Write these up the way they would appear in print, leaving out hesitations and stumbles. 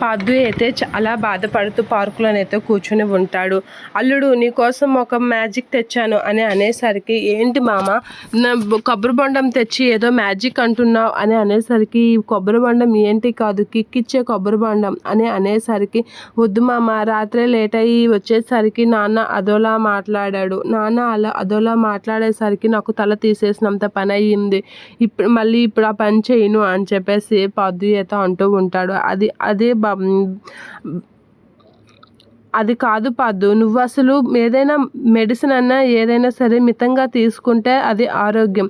పార్థు అయితే చాలా బాధపడుతూ పార్కులోనైతే కూర్చుని ఉంటాడు. అల్లుడు నీకోసం ఒక మ్యాజిక్ తెచ్చాను అని అనేసరికి, ఏంటి మామ నా కొబ్బరి బొండం తెచ్చి ఏదో మ్యాజిక్ అంటున్నావు అని అనేసరికి, కొబ్బరి బొండం ఏంటి కాదు కిక్కిచ్చే కొబ్బరి బొండం అని అనేసరికి, వద్దు మామ రాత్రే లేట్ అయ్యి వచ్చేసరికి నాన్న అదోలా మాట్లాడాడు. నాన్న అదోలా మాట్లాడేసరికి నాకు తల తీసేసినంత పని అయ్యింది. ఇప్పుడు ఆ పని చేయను అని చెప్పేసి పార్థు అయితే అంటూ ఉంటాడు. అది కాదు పార్థు, నువ్వు అసలు ఏదైనా మెడిసిన్ అన్నా ఏదైనా సరే మితంగా తీసుకుంటే అది ఆరోగ్యం,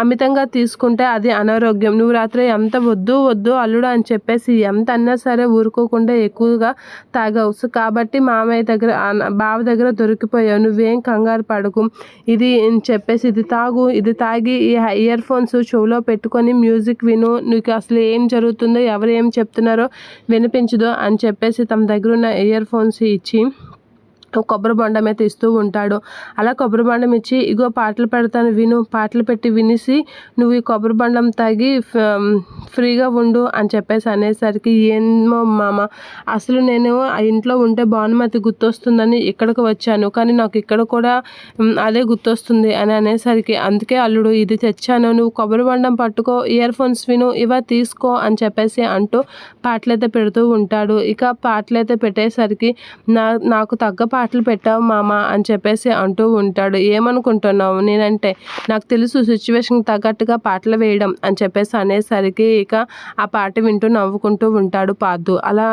అమితంగా తీసుకుంటే అది అనారోగ్యం. నువ్వు రాత్రి ఎంత వద్దు వద్దు అల్లుడు అని చెప్పేసి ఎంత అన్నా సరే ఊరుకోకుండా ఎక్కువగా తాగావు. కాబట్టి మామయ్య దగ్గర బావ దగ్గర దొరికిపోయావు. నువ్వేం కంగారు పడకు, ఇది చెప్పేసి ఇది తాగి ఈ ఇయర్ ఫోన్స్ చెవులో పెట్టుకొని మ్యూజిక్ విను. నీకు అసలు ఏం జరుగుతుందో ఎవరు ఏం చెప్తున్నారో వినిపించదు అని చెప్పేసి తమ దగ్గర ఉన్న ఇయర్ ఫోన్స్ ఇచ్చి కొబ్బరి బొండం అయితే ఇస్తూ ఉంటాడు. అలా కొబ్బరి బొండం ఇచ్చి, ఇగో పాటలు పెడతాను విను, పాటలు పెట్టి వినిసి నువ్వు ఈ కొబ్బరి బొండం తాగి ఫ్రీగా ఉండు అని చెప్పేసి అనేసరికి, ఏమో మామ అసలు నేను ఆ ఇంట్లో ఉంటే భానుమతి గుర్తొస్తుందని ఇక్కడికి వచ్చాను, కానీ నాకు ఇక్కడ కూడా అదే గుర్తొస్తుంది అని అనేసరికి, అందుకే అల్లుడు ఇది తెచ్చాను, నువ్వు కొబ్బరి బొండం పట్టుకో, ఇయర్ ఫోన్స్ విను, తీసుకో అని చెప్పేసి అంటూ పాటలైతే పెడుతూ ఉంటాడు. ఇక పాటలైతే పెట్టేసరికి, నాకు తగ్గ పాటలు పెట్టావు మామ అని చెప్పేసి అంటూ ఉంటాడు. ఏమనుకుంటున్నావు నేనంటే, నాకు తెలుసు సిచ్యువేషన్కి తగ్గట్టుగా పాటలు వేయడం అని చెప్పేసి అనేసరికి, ఇక ఆ పాట వింటూ నవ్వుకుంటూ ఉంటాడు పార్థు. అలా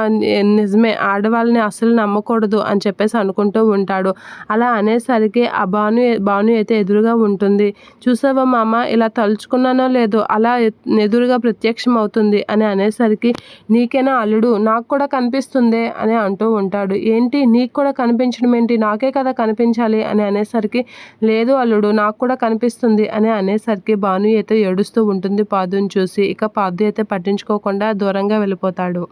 నిజమే, ఆడవాళ్ళని అస్సలు నమ్మకూడదు అని చెప్పేసి అనుకుంటూ ఉంటాడు. అలా అనేసరికి ఆ భాను అయితే ఎదురుగా ఉంటుంది. చూసావా మామ, ఇలా తలుచుకున్నానో లేదో అలా ఎదురుగా ప్రత్యక్షం అవుతుంది అని అనేసరికి, నీకేనా అల్లుడు, నాకు కూడా కనిపిస్తుంది అని అంటూ ఉంటాడు. ఏంటి నీకు కూడా కనిపించడం ఏంటి, నాకే కదా కనిపించాలి అని అనేసరికి, లేదు అల్లుడు నాకు కూడా కనిపిస్తుంది అని అనేసరికి భాను అయితే ఏడుస్తూ ఉంటుంది పార్థుని చూసి. ఇక పార్థు అయితే పట్టించుకోకుండా దూరంగా వెళ్ళిపోతాడు.